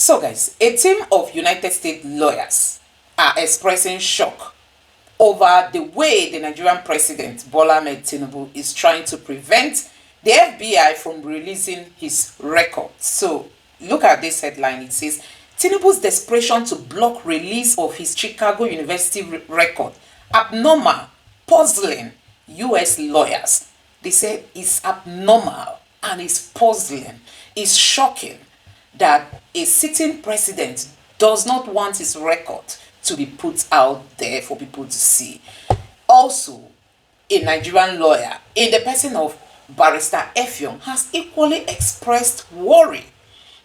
So guys, a team of United States lawyers are expressing shock over the way the Nigerian president Bola Ahmed Tinubu is trying to prevent the FBI from releasing his record. So look at this headline. It says, Tinubu's desperation to block release of his Chicago University record, abnormal, puzzling US lawyers. They said it's abnormal and it's puzzling, it's shocking that a sitting president does not want his record to be put out there for people to see. Also, a Nigerian lawyer in the person of Barrister Effiong has equally expressed worry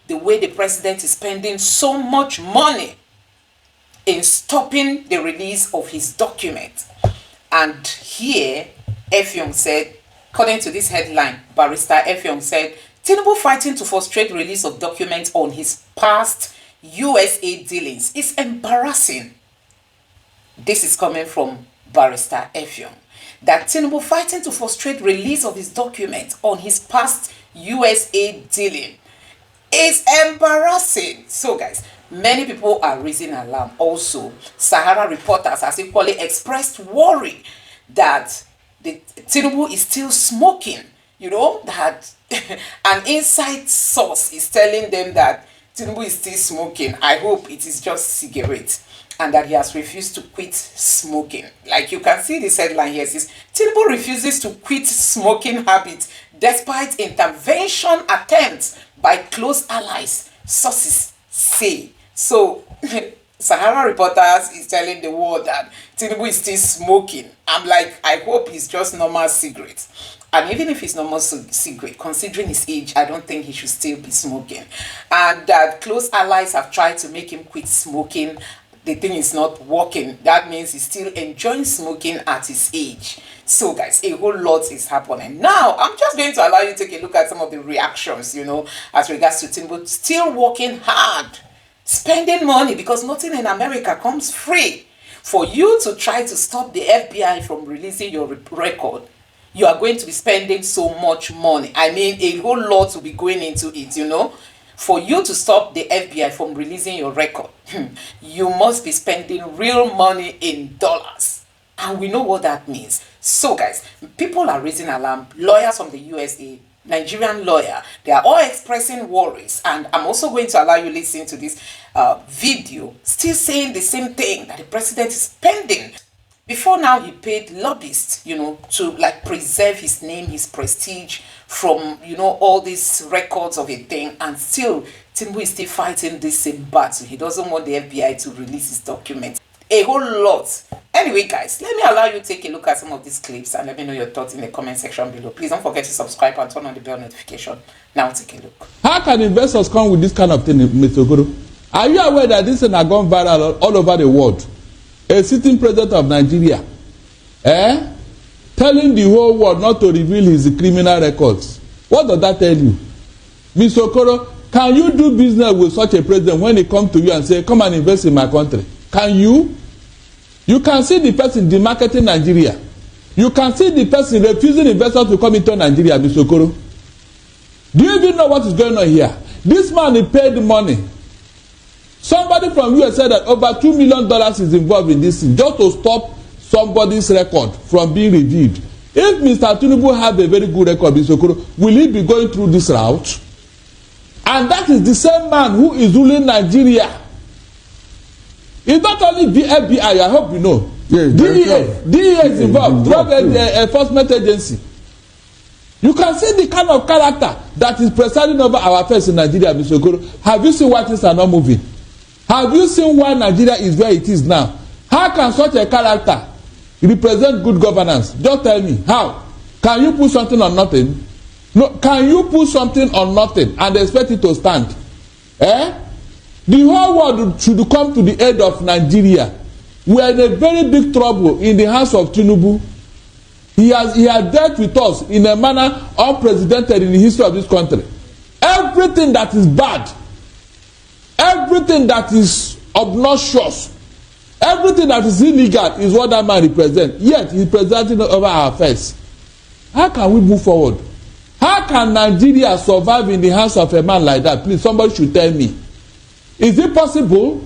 the way the president is spending so much money in stopping the release of his document. And here, Effiong said, according to this headline, Barrister Effiong said, Tinubu fighting to frustrate release of documents on his past USA dealings is embarrassing. This is coming from Barrister Effiong. That Tinubu fighting to frustrate release of his documents on his past USA dealing is embarrassing. So guys, many people are raising alarm. Also, Sahara reporters has equally expressed worry that the Tinubu is still smoking. You know, that an inside source is telling them that Tinubu is still smoking. I hope it is just cigarettes, and that he has refused to quit smoking. Like you can see this headline here, says Tinubu refuses to quit smoking habit despite intervention attempts by close allies, sources say. So Sahara reporters is telling the world that Tinubu is still smoking. I'm like, I hope it's just normal cigarettes. And even if it's normal cigarette, considering his age, I don't think he should still be smoking. And that close allies have tried to make him quit smoking. The thing is not working. That means he's still enjoying smoking at his age. So guys, a whole lot is happening. Now, I'm just going to allow you to take a look at some of the reactions, you know, as regards to Tinubu still working hard, spending money, because nothing in America comes free. For you to try to stop the FBI from releasing your record, you are going to be spending so much money. I mean, a whole lot will be going into it, you know. For you to stop the FBI from releasing your record, you must be spending real money in dollars. And we know what that means. So guys, people are raising alarm. Lawyers from the USA, Nigerian lawyer, they are all expressing worries. And I'm also going to allow you to listen to this video, still saying the same thing, that the president is spending. Before now, he paid lobbyists, you know, to like preserve his name, his prestige from, you know, all these records of a thing. And still, Tinubu is still fighting this same battle. He doesn't want the FBI to release his documents. A whole lot. Anyway, guys, let me allow you to take a look at some of these clips and let me know your thoughts in the comment section below. Please don't forget to subscribe and turn on the bell notification. Now take a look. How can investors come with this kind of thing, Mr. Okoro? Are you aware that this thing has gone viral all over the world? A sitting president of Nigeria, telling the whole world not to reveal his criminal records. What does that tell you? Mr. Okoro, can you do business with such a president when he comes to you and say, come and invest in my country? Can you? You can see the person demarketing Nigeria. You can see the person refusing investors to come into Nigeria, Mr. Okoro. Do you even know what is going on here? This man, he paid money. Somebody from US said that over $2 million is involved in this thing, just to stop somebody's record from being reviewed. If Mr. Tinubu have a very good record, Mr. Okoro, will he be going through this route? And that is the same man who is ruling Nigeria. It's not only the FBI, I hope you know. Yes, DEA is involved, Drug Enforcement Agency. You can see the kind of character that is presiding over our affairs in Nigeria, Mr. Okoro. Have you seen why things are not moving? Have you seen why Nigeria is where it is now? How can such a character represent good governance? Just tell me, how? Can you put something on nothing? No, can you put something on nothing and expect it to stand? The whole world should come to the aid of Nigeria. We are in a very big trouble in the hands of Tinubu. He has dealt with us in a manner unprecedented in the history of this country. Everything that is bad, everything that is obnoxious, everything that is illegal is what that man represents. Yet he is presiding over our affairs. How can we move forward? How can Nigeria survive in the hands of a man like that? Please, somebody should tell me. Is it possible?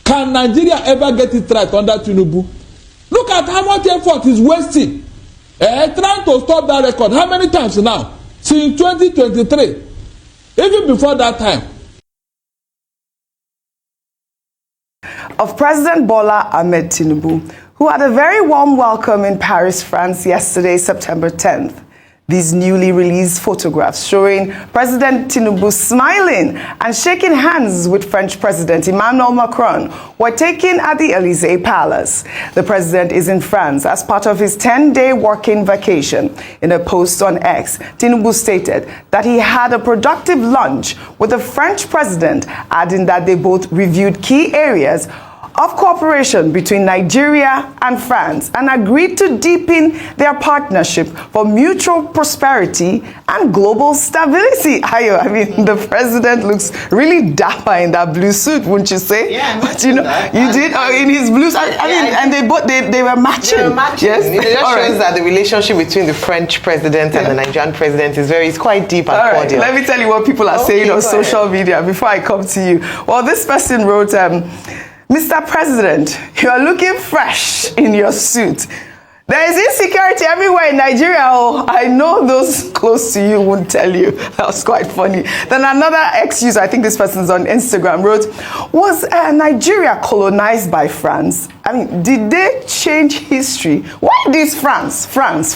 Can Nigeria ever get it right under Tinubu? Look at how much effort is wasting trying to stop that record. How many times now? Since 2023. Even before that time. Of President Bola Ahmed Tinubu, who had a very warm welcome in Paris, France yesterday, September 10th. These newly released photographs showing President Tinubu smiling and shaking hands with French President Emmanuel Macron were taken at the Élysée Palace. The president is in France as part of his 10-day working vacation. In a post on X, Tinubu stated that he had a productive lunch with the French president, adding that they both reviewed key areas of cooperation between Nigeria and France and agreed to deepen their partnership for mutual prosperity and global stability. Ayo, I mean, the president looks really dapper in that blue suit, wouldn't you say? Yeah, but you know, you did in his blue suit. I mean, and they were matching. They were matching. Yes, It just shows that the relationship between the French president and the Nigerian president is quite deep and cordial. Let me tell you what people are saying on social media before I come to you. Well, this person wrote, Mr. President, you are looking fresh in your suit. There is insecurity everywhere in Nigeria. Oh, I know those close to you won't tell you. That was quite funny. Then another ex-user, I think this person's on Instagram, wrote, was Nigeria colonized by France? I mean, did they change history? Why this France? France.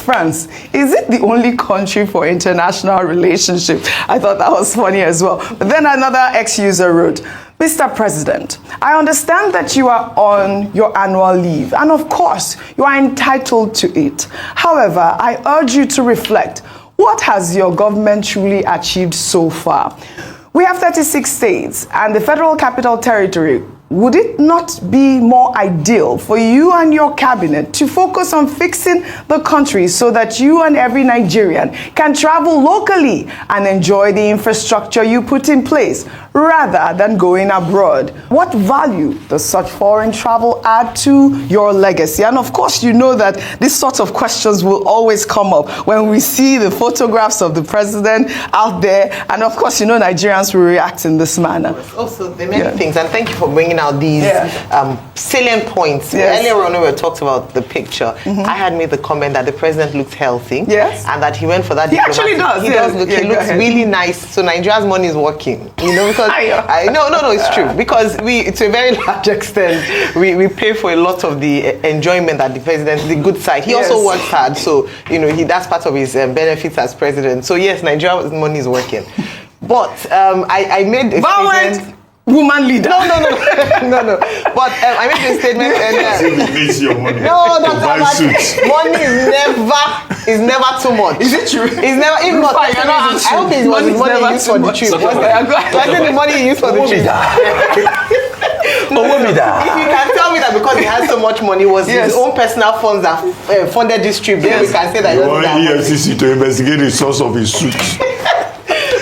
Is it the only country for international relationship? I thought that was funny as well. But then another ex-user wrote, Mr. President, I understand that you are on your annual leave, and of course, you are entitled to it. However, I urge you to reflect. What has your government truly achieved so far? We have 36 states and the Federal Capital Territory. Would it not be more ideal for you and your cabinet to focus on fixing the country so that you and every Nigerian can travel locally and enjoy the infrastructure you put in place, rather than going abroad? What value does such foreign travel add to your legacy? And of course, you know that these sorts of questions will always come up when we see the photographs of the president out there. And of course, you know, Nigerians will react in this manner. Also, there are many things, and thank you for bringing out these salient points. Yes. Earlier on, when we talked about the picture, I had made the comment that the president looked healthy, and that he went for that. He actually does. He does look. He looks really nice. So Nigeria's money is working. You know, because no, it's true. Because to a very large extent, we pay for a lot of the enjoyment that the president, the good side. He also works hard, so you know that's part of his benefits as president. So yes, Nigeria's money is working. But I made a statement. Woman leader. No. But I made a statement earlier. It needs your money. No, money is never too much. Is it true? It's never. If not, I hope it was the money you used for the trip. Was it the money you used for the trip? If you can tell me that because he has so much money, was his own personal funds that funded this trip, then we can say that. You want EFCC to investigate the source of his suit.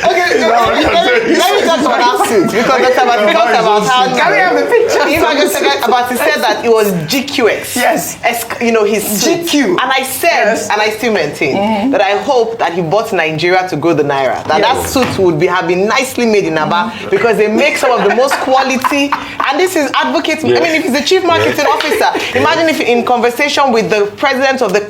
Let me talk about that suit, because Dr. Abati talked about how. Can we have the picture? Abati said that it was GQX. Yes. You know, his GQ. And I said, and I still maintain, that I hope that he bought Nigeria to grow the Naira. That suit would have been nicely made in Aba, because they make some of the most quality. And this is advocates. I mean, if he's the chief marketing officer, imagine if in conversation with the president of the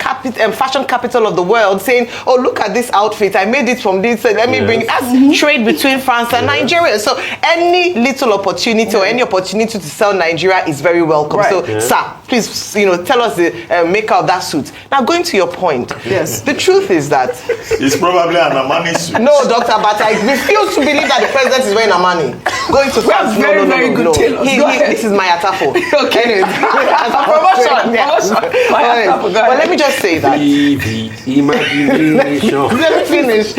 fashion capital of the world saying, oh, look at this outfit. I made it from this. So let me bring that's trade between France and Nigeria. So any little opportunity or any opportunity to sell Nigeria is very welcome. So, sir, please, tell us the maker of that suit. Now, going to your point, the truth is that it's probably an Amani suit. No, Dr. But I refuse to believe that the president is wearing Amani. Going to France, very good tailors. This is my Atafo. Okay. Promotion. But let me just say that. Let me finish.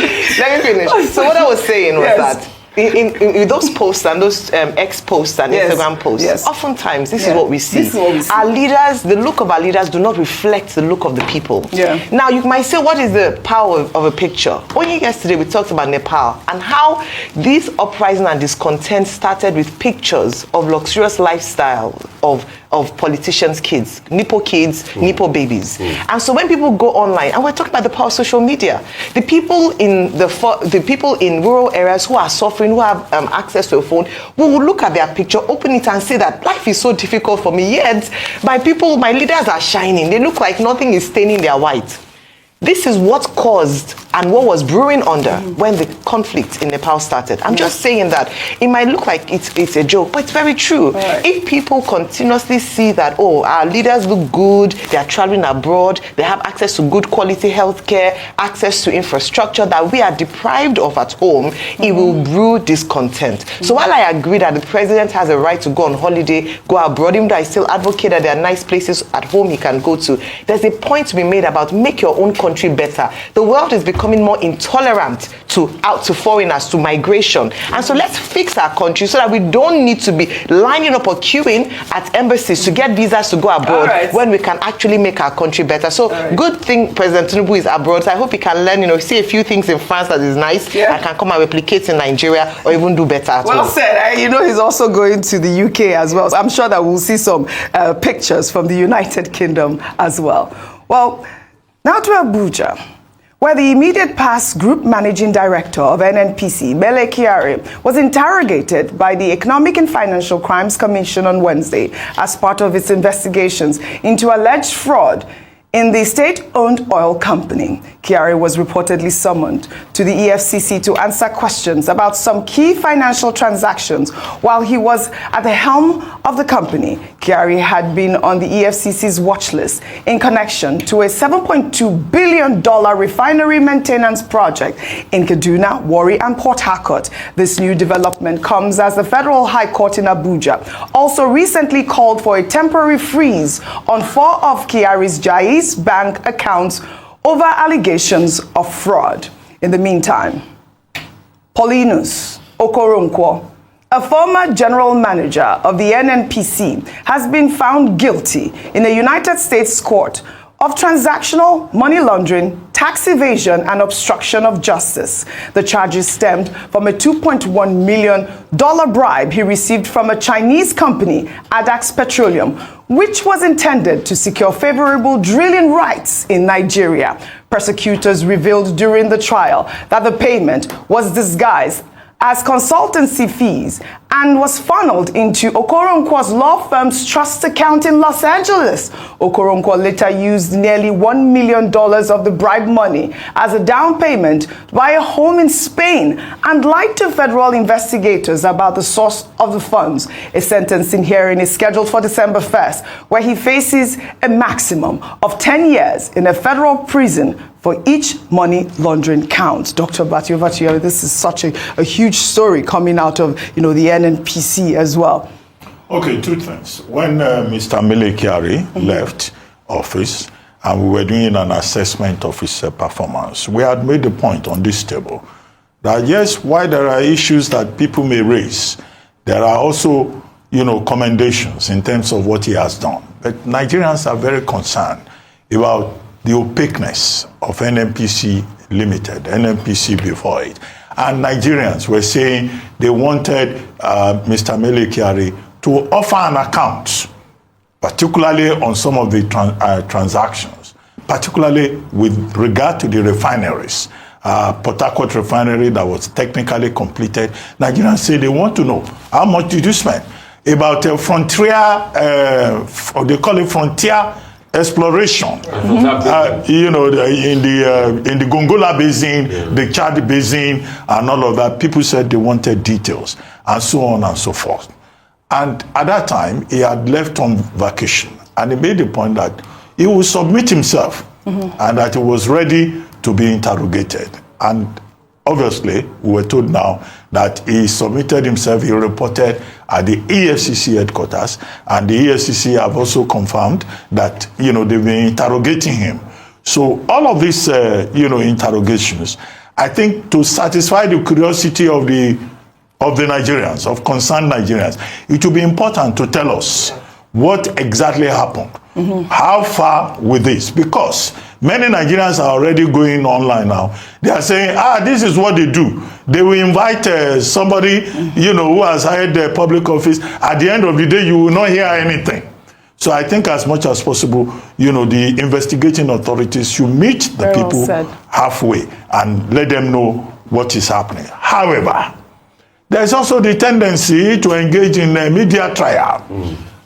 So what I was saying was that in those posts and those X posts and Instagram posts, oftentimes this is what we see. Our leaders, the look of our leaders do not reflect the look of the people. Now you might say, what is the power of a picture? Only yesterday we talked about Nepal and how this uprising and discontent started with pictures of luxurious lifestyle of politicians' kids, Nipo babies. And so when people go online, and we're talking about the power of social media, the people in rural areas who are suffering children who have access to a phone, we will look at their picture, open it and say that life is so difficult for me, yet my leaders are shining. They look like nothing is staining their white. This is what caused and what was brewing under when the conflict in Nepal started. I'm just saying that it might look like it's a joke, but it's very true. Right. If people continuously see that, oh, our leaders look good, they are traveling abroad, they have access to good quality healthcare, access to infrastructure that we are deprived of at home, it will brew discontent. So while I agree that the president has a right to go on holiday, go abroad, even though I still advocate that there are nice places at home he can go to, there's a point to be made about make your own country better. The world is becoming more intolerant to foreigners, to migration. And so let's fix our country so that we don't need to be lining up or queuing at embassies to get visas to go abroad when we can actually make our country better. So good thing President Tinubu is abroad. So I hope he can learn, see a few things in France that is nice and can come and replicate in Nigeria or even do better at home. Well said. He's also going to the UK as well. So I'm sure that we'll see some pictures from the United Kingdom as well. Well, now to Abuja, where the immediate past group managing director of NNPC, Mele Kyari, was interrogated by the Economic and Financial Crimes Commission on Wednesday as part of its investigations into alleged fraud in the state-owned oil company. Kyari was reportedly summoned to the EFCC to answer questions about some key financial transactions while he was at the helm of the company. Kyari had been on the EFCC's watch list in connection to a $7.2 billion refinery maintenance project in Kaduna, Warri, and Port Harcourt. This new development comes as the Federal High Court in Abuja also recently called for a temporary freeze on 4 of Kyari's Jais bank accounts over allegations of fraud. In the meantime, Paulinus Okoronkwo, a former general manager of the NNPC, has been found guilty in a United States court of transactional money laundering, tax evasion, and obstruction of justice. The charges stemmed from a $2.1 million bribe he received from a Chinese company, Adax Petroleum, which was intended to secure favorable drilling rights in Nigeria. Prosecutors revealed during the trial that the payment was disguised as consultancy fees and was funneled into Okoronkwo's law firm's trust account in Los Angeles. Okoronkwo later used nearly $1 million of the bribe money as a down payment to buy a home in Spain and lied to federal investigators about the source of the funds. A sentencing hearing is scheduled for December 1st, where he faces a maximum of 10 years in a federal prison for each money laundering count. Dr. Batiovatiyo, this is such a huge story coming out of, the NNPC as well. Okay, 2 things. When Mr. Mele Kyari left office and we were doing an assessment of his performance, we had made the point on this table that yes, while there are issues that people may raise, there are also, commendations in terms of what he has done. But Nigerians are very concerned about the opaqueness of NNPC Limited, NNPC before it. And Nigerians were saying they wanted Mr. Mele Kyari to offer an account, particularly on some of the transactions, particularly with regard to the refineries. Port Harcourt refinery that was technically completed. Nigerians say they want to know, how much did you spend? About frontier, they call it frontier exploration, in the Gongola Basin, the Chad Basin, and all of that. People said they wanted details, and so on and so forth. And at that time, he had left on vacation, and he made the point that he would submit himself, and that he was ready to be interrogated. And obviously, we were told now that he submitted himself, he reported at the EFCC headquarters, and the EFCC have also confirmed that, they've been interrogating him. So all of these, interrogations, I think to satisfy the curiosity of the Nigerians, of concerned Nigerians, it will be important to tell us what exactly happened. How far with this? Because many Nigerians are already going online now. They are saying, this is what they do. They will invite somebody, who has hired the public office. At the end of the day, you will not hear anything. So I think as much as possible, the investigating authorities should meet the people halfway and let them know what is happening. However, there's also the tendency to engage in media trial.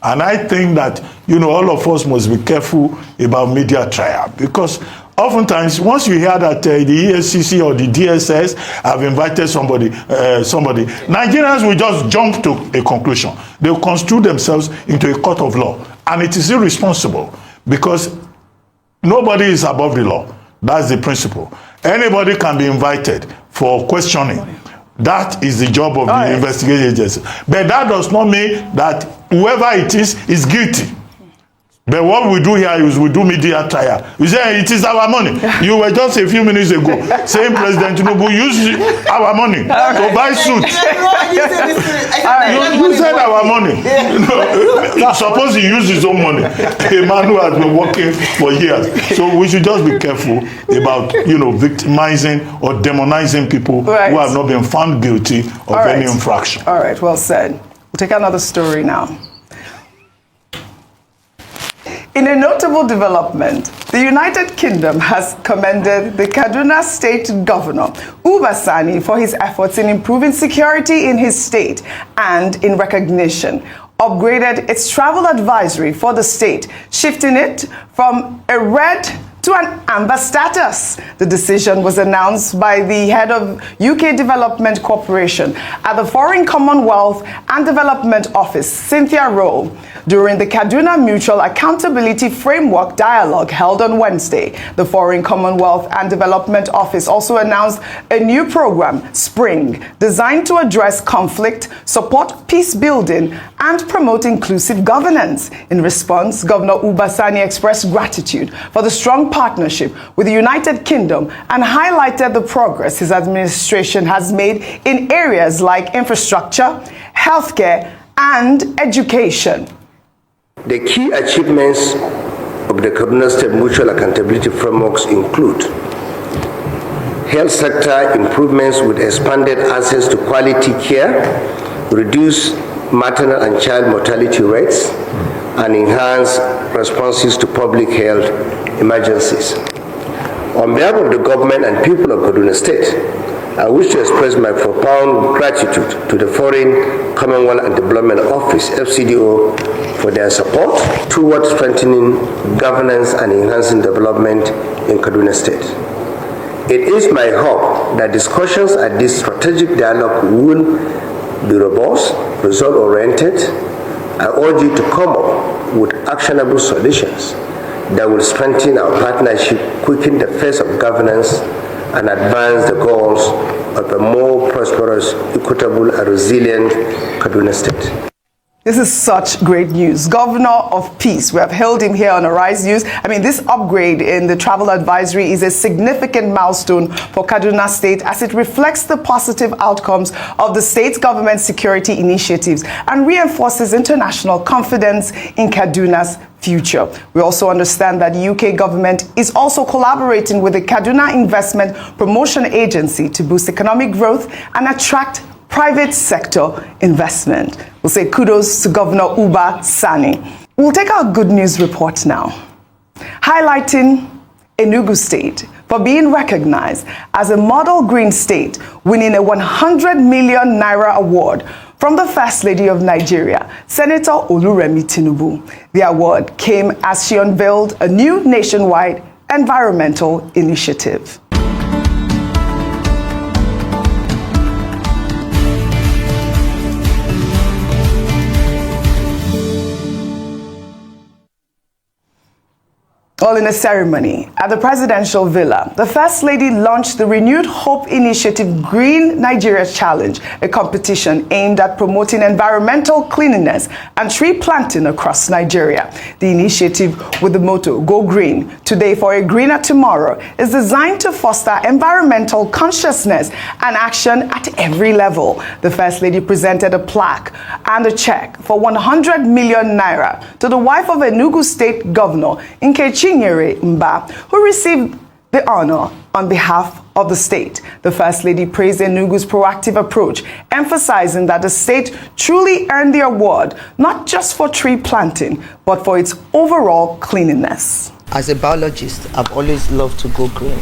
And I think that, all of us must be careful about media trial, because oftentimes, once you hear that the EFCC or the DSS have invited somebody, Nigerians will just jump to a conclusion. They will construe themselves into a court of law. And it is irresponsible, because nobody is above the law. That's the principle. Anybody can be invited for questioning. That is the job of the investigating agency. But that does not mean that whoever it is guilty. But what we do here is we do media trial. You say it is our money. You were just a few minutes ago saying President Tinubu used our money to buy suits. You said our money. Suppose he used his own money. A man who has been working for years. So we should just be careful about victimizing or demonizing people who have not been found guilty of any infraction. All right, well said. We'll take another story now. In a notable development, the United Kingdom has commended the Kaduna State Governor, Uba Sani, for his efforts in improving security in his state and, in recognition, upgraded its travel advisory for the state, shifting it from a red to an amber status. The decision was announced by the head of UK Development Corporation at the Foreign Commonwealth and Development Office, Cynthia Rowe, during the Kaduna Mutual Accountability Framework Dialogue held on Wednesday. The Foreign Commonwealth and Development Office also announced a new program, Spring, designed to address conflict, support peace building, and promote inclusive governance. In response, Governor Uba Sani expressed gratitude for the strong partnership with the United Kingdom and highlighted the progress his administration has made in areas like infrastructure, healthcare, and education. The key achievements of the Kaduna State Mutual Accountability Frameworks include health sector improvements with expanded access to quality care, reduced maternal and child mortality rates, and enhanced responses to public health emergencies. On behalf of the government and people of Kaduna State, I wish to express my profound gratitude to the Foreign Commonwealth and Development Office, FCDO, for their support towards strengthening governance and enhancing development in Kaduna State. It is my hope that discussions at this strategic dialogue will be robust, result-oriented. I urge you to come up with actionable solutions that will strengthen our partnership, quicken the phase of governance, and advance the goals of a more prosperous, equitable, and resilient Kaduna State. This is such great news. Governor of Peace, we have held him here on Arise News. I mean, this upgrade in the travel advisory is a significant milestone for Kaduna State as it reflects the positive outcomes of the state's government security initiatives and reinforces international confidence in Kaduna's future. We also understand that the UK government is also collaborating with the Kaduna Investment Promotion Agency to boost economic growth and attract private sector investment. We'll say kudos to Governor Uba Sani. We'll take our good news report now, highlighting Enugu State for being recognized as a model green state, winning a 100 million naira award from the First Lady of Nigeria, Senator Oluremi Tinubu. The award came as she unveiled a new nationwide environmental initiative. All in a ceremony at the presidential villa, the First Lady launched the Renewed Hope Initiative Green Nigeria Challenge, a competition aimed at promoting environmental cleanliness and tree planting across Nigeria. The initiative, with the motto, Go Green, Today for a Greener Tomorrow, is designed to foster environmental consciousness and action at every level. The First Lady presented a plaque and a check for 100 million naira to the wife of Enugu State Governor, Nkechi Mba, who received the honor on behalf of the state. The First Lady praised Enugu's proactive approach, emphasizing that the state truly earned the award, not just for tree planting, but for its overall cleanliness. As a biologist, I've always loved to go green.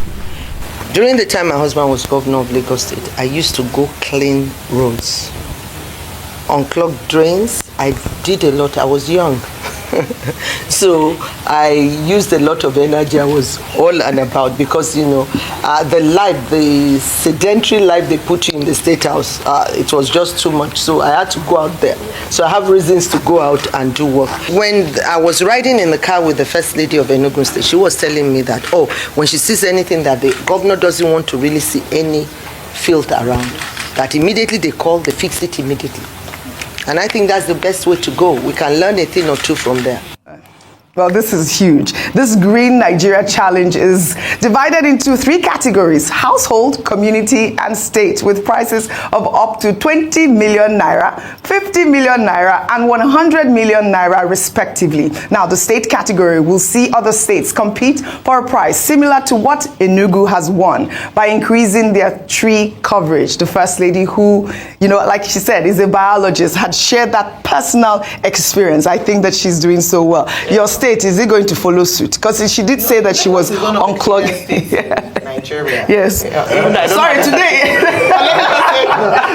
During the time my husband was governor of Lagos State, I used to go clean roads, unclog drains. I did a lot. I was young. So I used a lot of energy. I was all and about because, you know, the sedentary life they put you in the State House, it was just too much. So I had to go out there. So I have reasons to go out and do work. When I was riding in the car with the First Lady of Enugu State, she was telling me that, oh, when she sees anything that the governor doesn't want to really see any filth around, that immediately they fix it immediately. And I think that's the best way to go. We can learn a thing or two from there. Well, this is huge. This Green Nigeria Challenge is divided into 3 categories: household, community, and state, with prices of up to 20 million naira, 50 million naira, and 100 million naira, respectively. Now, the state category will see other states compete for a prize similar to what Enugu has won by increasing their tree coverage. The First Lady, who, you know, like she said, is a biologist, had shared that personal experience. I think that she's doing so well. Your state, is it going to follow suit? Because she did say that she was unclogging. Nigeria. Yes. Sorry, today.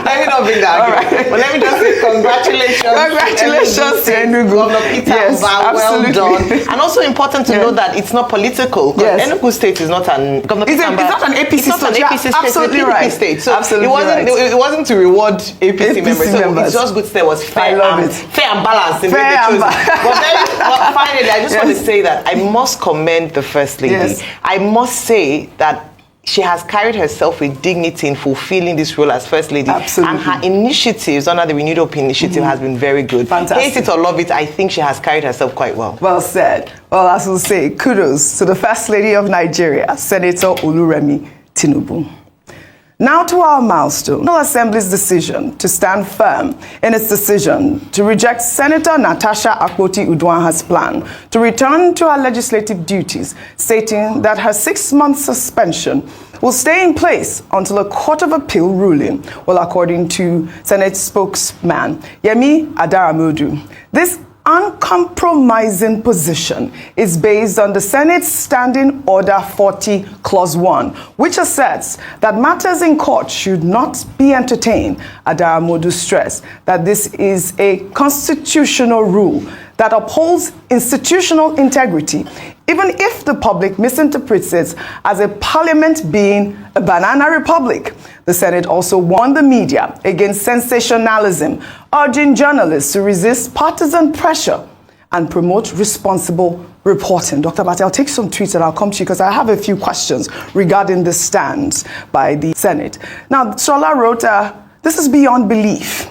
Let me not bring that. Right. But let me just say congratulations. Congratulations to Enugu. Governor Peter, yes, well done. And also important to know that it's not political. Yes. Enugu State is not an Governor It's not an APC state. It's not an APC state. Absolutely it's a PDP right. state. So absolutely it wasn't to reward APC members. So it's just good to say it was fair and balanced in fair and But finally, I just want to say that I must commend the First Lady. Yes. I must say that she has carried herself with dignity in fulfilling this role as First Lady. Absolutely. And her initiatives under the Renewed Hope initiative has been very good. Fantastic. Hate it or love it, I think she has carried herself quite well. Well said. Well, as we'll say, kudos to the First Lady of Nigeria, Senator Oluremi Tinubu. Now to our milestone. The National Assembly's decision to stand firm in its decision to reject Senator Natasha Akpoti-Uduaghan's plan to return to her legislative duties, stating that her 6-month suspension will stay in place until a Court of Appeal ruling. Well, according to Senate spokesman Yemi Adaramodu, this uncompromising position is based on the Senate's Standing Order 40, Clause 1, which asserts that matters in court should not be entertained. Adaramodu stressed that this is a constitutional rule that upholds institutional integrity, even if the public misinterprets it as a parliament being a banana republic. The Senate also warned the media against sensationalism, urging journalists to resist partisan pressure and promote responsible reporting. Dr. Bati, I'll take some tweets and I'll come to you because I have a few questions regarding this stance by the Senate. Now, Sola wrote, this is beyond belief.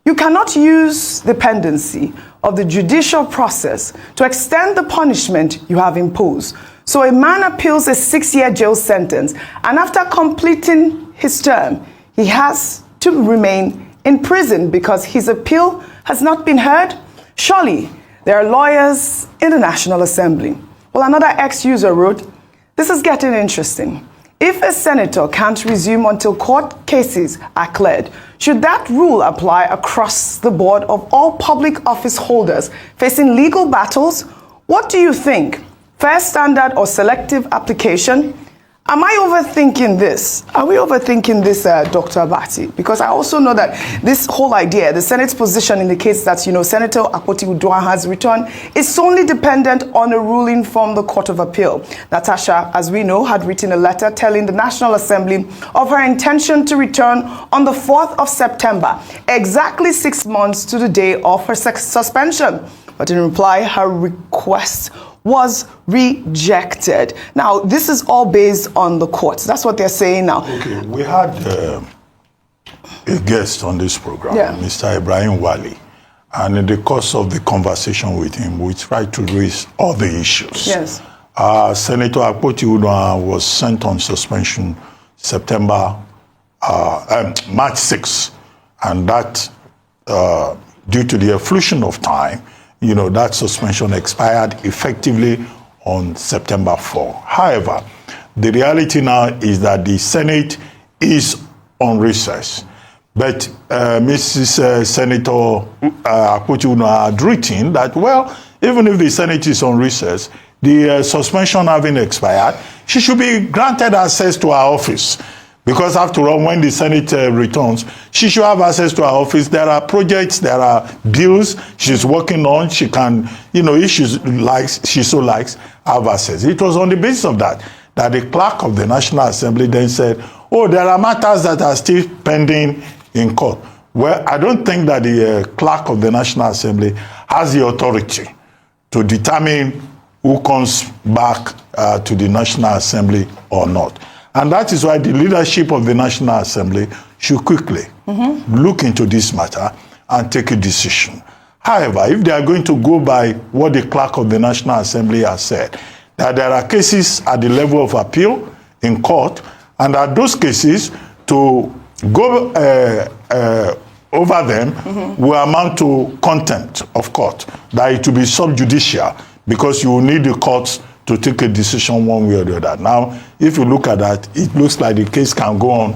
You cannot use the pendency of the judicial process to extend the punishment you have imposed. So a man appeals a 6-year jail sentence, and after completing his term, he has to remain in prison because his appeal has not been heard? Surely there are lawyers in the National Assembly. Well, another ex-user wrote, this is getting interesting. If a senator can't resume until court cases are cleared, should that rule apply across the board of all public office holders facing legal battles? What do you think? Fair standard or selective application? Am I overthinking this? Are we overthinking this, Dr. Abati? Because I also know that this whole idea, the Senate's position indicates that, you know, Senator Akpoti-Uduaghan's return is solely dependent on a ruling from the Court of Appeal. Natasha, as we know, had written a letter telling the National Assembly of her intention to return on the 4th of September, exactly 6 months to the day of her suspension. But in reply, her request was rejected. Now, this is all based on the courts. That's what they're saying now. Okay, we had a guest on this program, Mr. Ibrahim Wali, and in the course of the conversation with him, we tried to raise all the issues. Yes. Senator Akpoti-Uduaghan was sent on suspension March 6, and that, due to the efflution of time, you know, that suspension expired effectively on September 4. However, the reality now is that the Senate is on recess. But Mrs. Senator Akpoti-Uduaghan had written that, well, even if the Senate is on recess, the suspension having expired, she should be granted access to her office. Because after all, when the Senate returns, she should have access to her office. There are projects, there are bills she's working on. She can, if she so likes, have access. It was on the basis of that the clerk of the National Assembly then said, oh, there are matters that are still pending in court. Well, I don't think that the clerk of the National Assembly has the authority to determine who comes back to the National Assembly or not. And that is why the leadership of the National Assembly should quickly look into this matter and take a decision. However, if they are going to go by what the clerk of the National Assembly has said, that there are cases at the level of appeal in court, and that those cases to go over them will amount to contempt of court, that it will be subjudicial, because you will need the courts to take a decision one way or the other. Now, if you look at that, it looks like the case can go on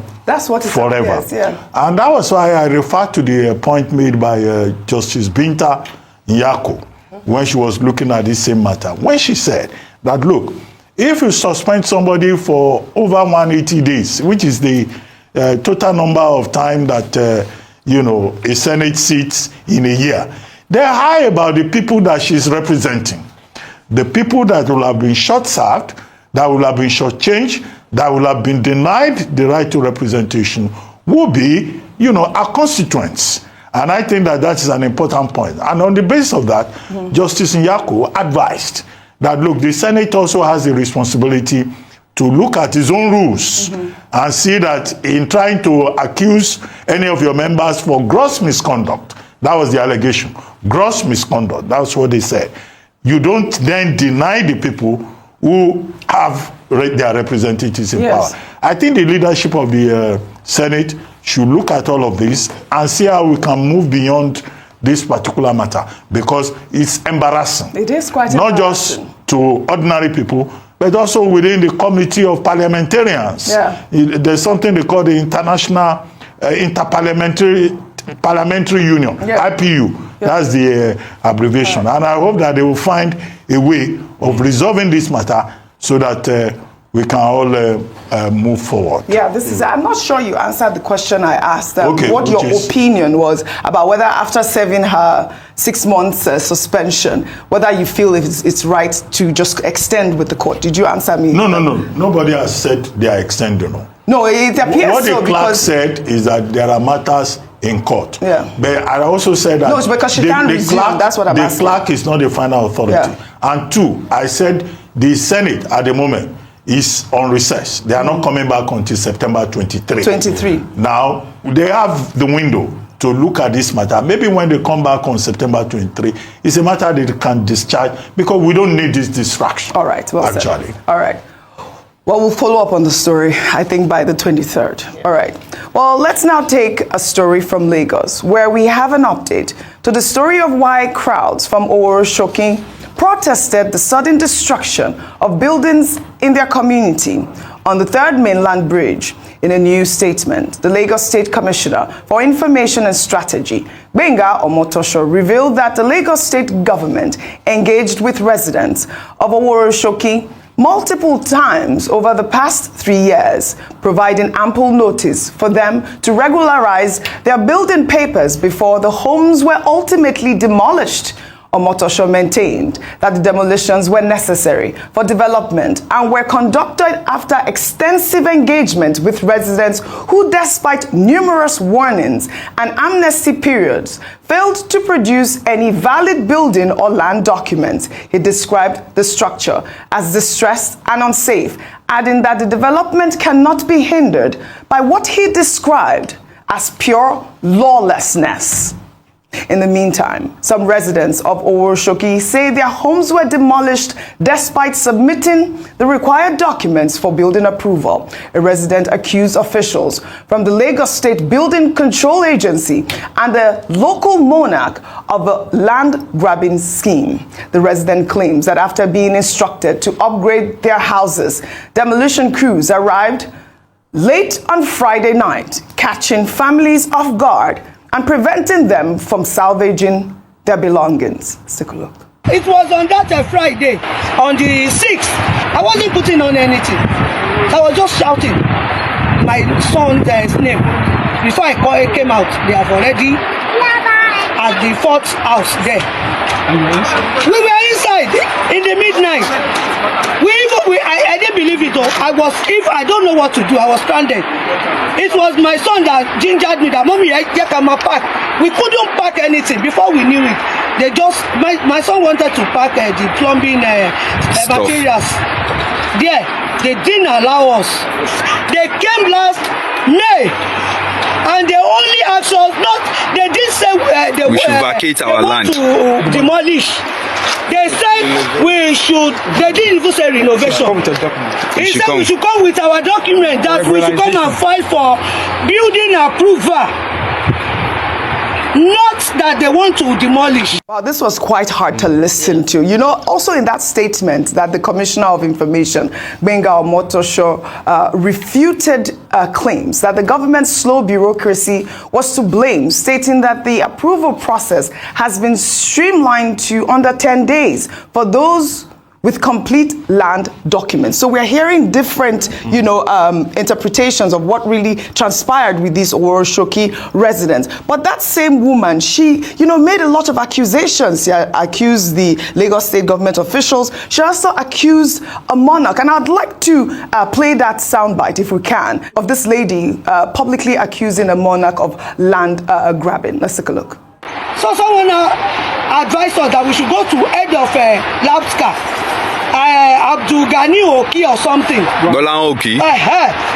forever. Yes, yeah. And that was why I referred to the point made by Justice Binta Nyako when she was looking at this same matter. When she said that, look, if you suspend somebody for over 180 days, which is the total number of time that, a Senate sits in a year, they're high about the people that she's representing. The people that will have been short-served, that will have been short-changed, that will have been denied the right to representation will be, our constituents. And I think that that is an important point. And on the basis of that, Justice Nyako advised that, look, the Senate also has the responsibility to look at its own rules and see that in trying to accuse any of your members for gross misconduct, that was the allegation, gross misconduct, that's what they said. You don't then deny the people who have their representatives in power. I think the leadership of the Senate should look at all of this and see how we can move beyond this particular matter, because it's embarrassing. It is quite not embarrassing. Just to ordinary people, but also within the committee of parliamentarians. Yeah. There's something they call the International Parliamentary Union, IPU. That's the abbreviation. And I hope that they will find a way of resolving this matter so that we can all move forward. Yeah, I'm not sure you answered the question I asked. What your opinion was about whether after serving her 6 months suspension, whether you feel it's right to just extend with the court. Did you answer me? No. Nobody has said they are extending. No, it appears what so. What the clerk said is that there are matters in court. Yeah. But I also said that... No, it's because she can't resume. That's what I'm asking. The clerk is not the final authority. Yeah. And two, I said the Senate at the moment is on recess. They are not coming back until September 23. Now, they have the window to look at this matter. Maybe when they come back on September 23, it's a matter that they can discharge, because we don't need this distraction. All right, well actually said. All right. Well, we'll follow up on the story, I think, by the 23rd. Yeah. All right. Well, let's now take a story from Lagos, where we have an update to the story of why crowds from Oworoshoki protested the sudden destruction of buildings in their community on the 3rd Mainland Bridge. In a new statement, the Lagos State Commissioner for Information and Strategy, Gbenga Omotosho, revealed that the Lagos State government engaged with residents of Oworoshoki multiple times over the past 3 years, providing ample notice for them to regularize their building papers before the homes were ultimately demolished. Omotosho maintained that the demolitions were necessary for development and were conducted after extensive engagement with residents who, despite numerous warnings and amnesty periods, failed to produce any valid building or land documents. He described the structure as distressed and unsafe, adding that the development cannot be hindered by what he described as pure lawlessness. In the meantime, some residents of Oworoshoki say their homes were demolished despite submitting the required documents for building approval. A resident accused officials from the Lagos State Building Control Agency and the local monarch of a land-grabbing scheme. The resident claims that after being instructed to upgrade their houses, demolition crews arrived late on Friday night, catching families off guard and preventing them from salvaging their belongings. Let's take a look. It was on that Friday, on the 6th. I wasn't putting on anything. I was just shouting my son's name. Before I came out, they have already at the 4th house there. We were inside in the midnight. I didn't believe it though. I don't know what to do. I was stranded. It was my son that gingered me that mommy, I can pack. We couldn't pack anything before we knew it. They just my son wanted to pack the plumbing materials. There, they didn't allow us. They came last May. And they only asked us they didn't say we should vacate our land to demolish. They said they didn't even say renovation. He said we should come with our document that we should come and file for building approval. Not that they want to demolish. Well, this was quite hard to listen to. You know, also in that statement that the Commissioner of Information, Benga Omotosho, refuted claims that the government's slow bureaucracy was to blame, stating that the approval process has been streamlined to under 10 days for those with complete land documents. So we're hearing different, interpretations of what really transpired with these Oroshoki residents. But that same woman, she, made a lot of accusations. She accused the Lagos state government officials. She also accused a monarch. And I'd like to play that soundbite, if we can, of this lady publicly accusing a monarch of land grabbing. Let's take a look. So someone advised us that we should go to head of Labska. Abdul Ghani Oki or something. Golan Oki.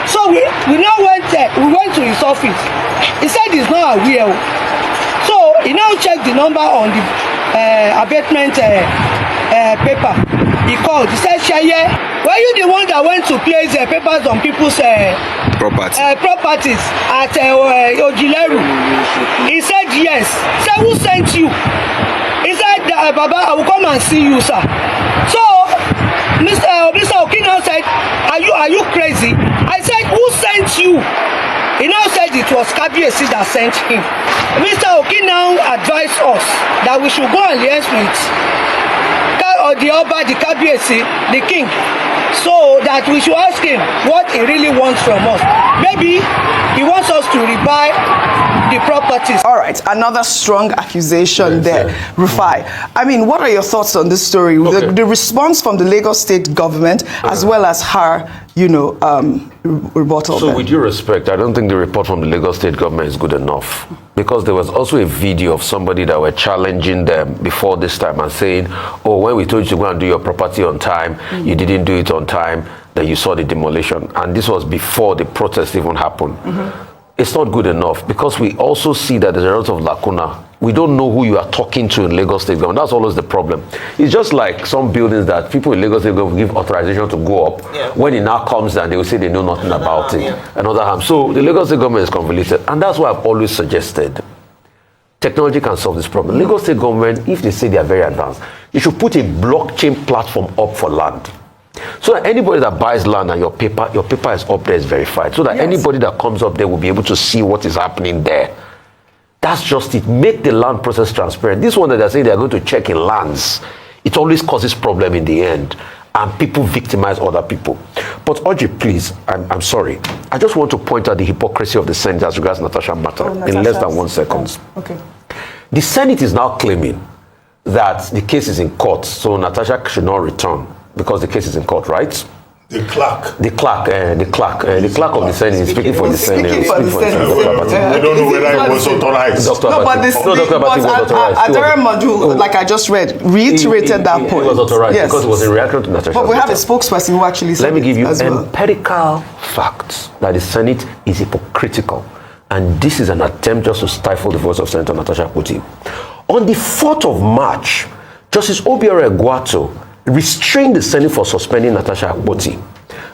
So we now went there. We went to his office. He said he's not aware. So he now checked the number on the abatement paper. He called. He said, Sheye, were you the one that went to place papers on people's properties at Ojileru? He said yes. He said, who sent you? He said, Baba, I will come and see you, sir. So Mr. Okina said, are you crazy? I said, who sent you? He now said it was Kabiesi that sent him. Mr. Okina advised us that we should go and liaise with the Oba, the Kabiesi, the king, so that we should ask him what he really wants from us. Maybe he wants us to rebuy the properties. All right, another strong accusation there, Rufai. I mean, what are your thoughts on this story? Okay. The response from the Lagos state government, as well as her, rebuttal. So with due respect, I don't think the report from the Lagos state government is good enough, because there was also a video of somebody that were challenging them before this time and saying, oh, when we told you to go and do your property on time, you didn't do it on time, then you saw the demolition. And this was before the protest even happened. It's not good enough, because we also see that there's a lot of lacuna. We don't know who you are talking to in Lagos state government. That's always the problem. It's just like some buildings that people in Lagos state government give authorization to go up. Yeah. When it now comes down, they will say they know nothing about it. Another harm. So the Lagos state government is convoluted. And that's why I've always suggested technology can solve this problem. Lagos state government, if they say they are very advanced, they should put a blockchain platform up for land. So that anybody that buys land and your paper is up there, is verified. So that anybody that comes up there will be able to see what is happening there. That's just it. Make the land process transparent. This one that they're saying they're going to check in lands, it always causes problem in the end. And people victimize other people. But Audrey, please, I'm sorry. I just want to point out the hypocrisy of the Senate as regards Natasha matter in less than 1 second. Okay. The Senate is now claiming that the case is in court, so Natasha should not return because the case is in court, right? The clerk. The clerk of the Senate is speaking for the Senate. We don't know whether it was authorized. No, but Dr. Madu, like I just read, reiterated that point. It was authorized because it was in reaction to Natasha. But we have a spokesperson who actually said. Let me give you empirical facts that the Senate is hypocritical, and this is an attempt just to stifle the voice of Senator Natasha Akpoti. On the 4th of March, Justice Obiora Egwato restrained the Senate for suspending Natasha Akpoti,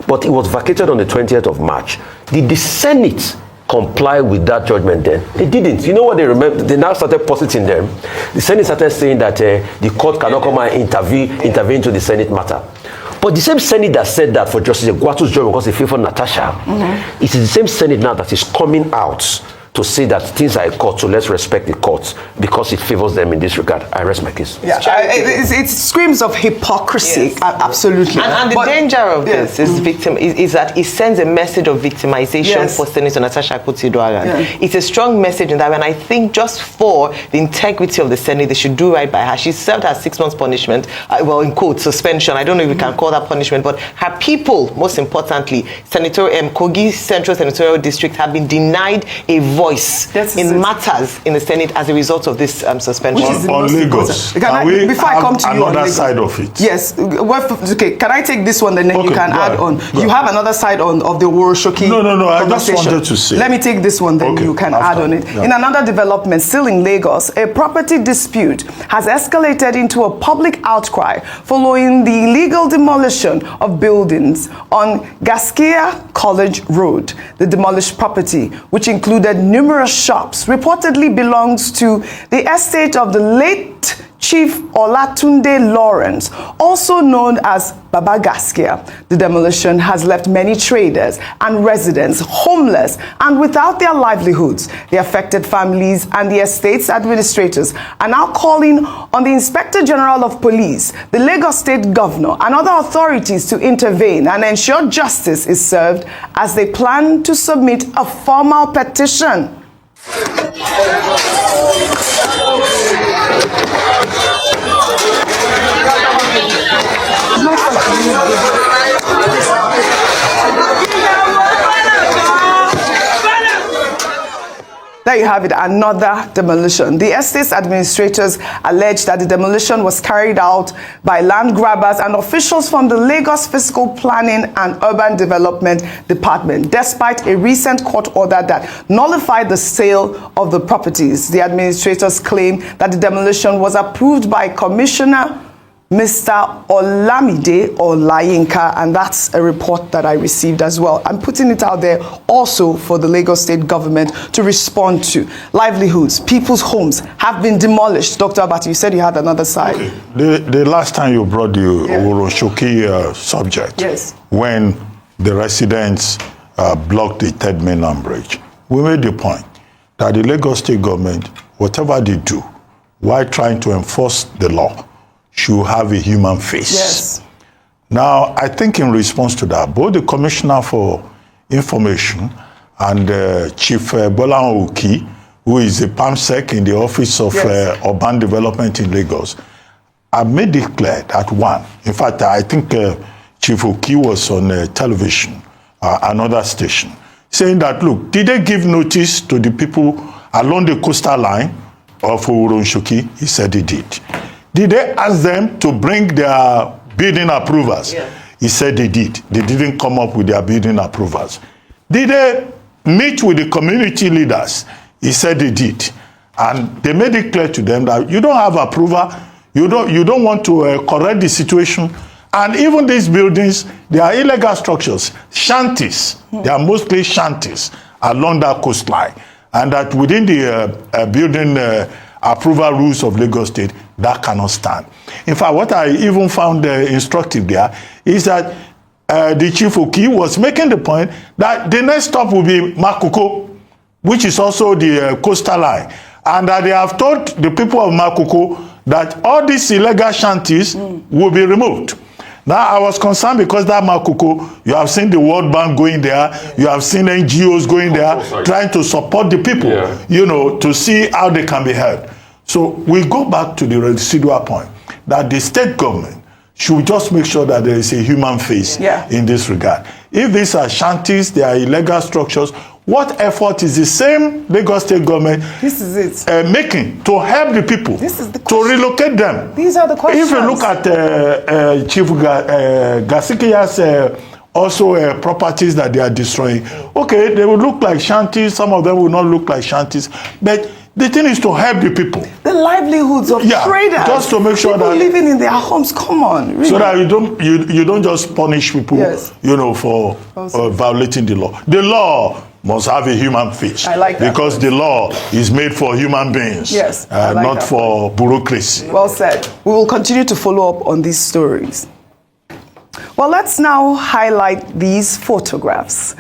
but it was vacated on the 20th of March. Did the Senate comply with that judgment then? They didn't. You know what they remember? They now started positing them. The Senate started saying that the court cannot come and intervene to the Senate matter. But the same Senate that said that for Justice Egwato's judgment because they favored Natasha, it is the same Senate now that is coming out to say that things are a court, so let's respect the courts because it favors them in this regard. I rest my case. Yeah, it screams of hypocrisy. Yes. Absolutely. And the danger of this is that it sends a message of victimization for Senator Natasha Akpoti-Uduaghan. Yeah. It's a strong message in that, and I think just for the integrity of the Senate, they should do right by her. She served her 6 months punishment, well, in quote, suspension. I don't know if we can call that punishment, but her people, most importantly, Senator Kogi Central Senatorial District, have been denied a voice in matters in the Senate as a result of this suspension. On Lagos, before I come to you on another Lagos, side of it? Yes. Okay, can I take this one, then you can add on? You have another side of the Woroshoki No, I just wanted to say. Let me take this one, then you can add on it. Yeah. In another development, still in Lagos, a property dispute has escalated into a public outcry following the illegal demolition of buildings on Gaskia College Road. The demolished property, which included numerous shops, reportedly belongs to the estate of the late Chief Olatunde Lawrence, also known as Baba Gaskia. The demolition has left many traders and residents homeless and without their livelihoods. The affected families and the estate's administrators are now calling on the Inspector General of Police, the Lagos State Governor, and other authorities to intervene and ensure justice is served as they plan to submit a formal petition. There you have it, another demolition. The estate's administrators allege that the demolition was carried out by land grabbers and officials from the Lagos Fiscal Planning and Urban Development Department, despite a recent court order that nullified the sale of the properties. The administrators claim that the demolition was approved by Commissioner Mr. Olamide Olayinka, and that's a report that I received as well. I'm putting it out there also for the Lagos State government to respond to. Livelihoods, people's homes have been demolished. Dr. Abati, you said you had another side. Okay. The last time you brought the Woroshoki subject, when the residents blocked the third mainland bridge, we made the point that the Lagos State government, whatever they do, while trying to enforce the law, should have a human face. Yes. Now, I think in response to that, both the Commissioner for Information and Chief Bola Oki, who is the PAMSEC in the Office of Urban Development in Lagos, have made it clear that one, in fact, I think Chief Oki was on television, another station, saying that, look, did they give notice to the people along the coastal line of Woroshoki? He said they did. Did they ask them to bring their building approvals? He said they did. They didn't come up with their building approvals. Did they meet with the community leaders? He said they did. And they made it clear to them that you don't have approval, you don't want to correct the situation. And even these buildings, they are illegal structures, shanties. They are mostly shanties along that coastline. And that within the building approval rules of Lagos State, that cannot stand. In fact, what I even found instructive there is that the Chief Oki was making the point that the next stop will be Makoko, which is also the coastal line, and that they have told the people of Makoko that all these illegal shanties will be removed. Now, I was concerned because that Makoko, you have seen the World Bank going there, you have seen NGOs going there, trying to support the people, you know, to see how they can be helped. So we go back to the residual point that the state government should just make sure that there is a human face in this regard. If these are shanties, they are illegal structures, what effort is the same Lagos State government making to help the people, to relocate them? These are the questions. If you look at Chief Gasikia's also properties that they are destroying, okay, they will look like shanties, some of them will not look like shanties, but the thing is to help the people. The livelihoods of traders. Just to make sure people that living in their homes. Come on, really. So that you don't just punish people, you know, for violating the law. The law must have a human face. I like that. Because the law is made for human beings. Yes, I like not that. for bureaucracy. Well said. We will continue to follow up on these stories. Well, let's now highlight these photographs.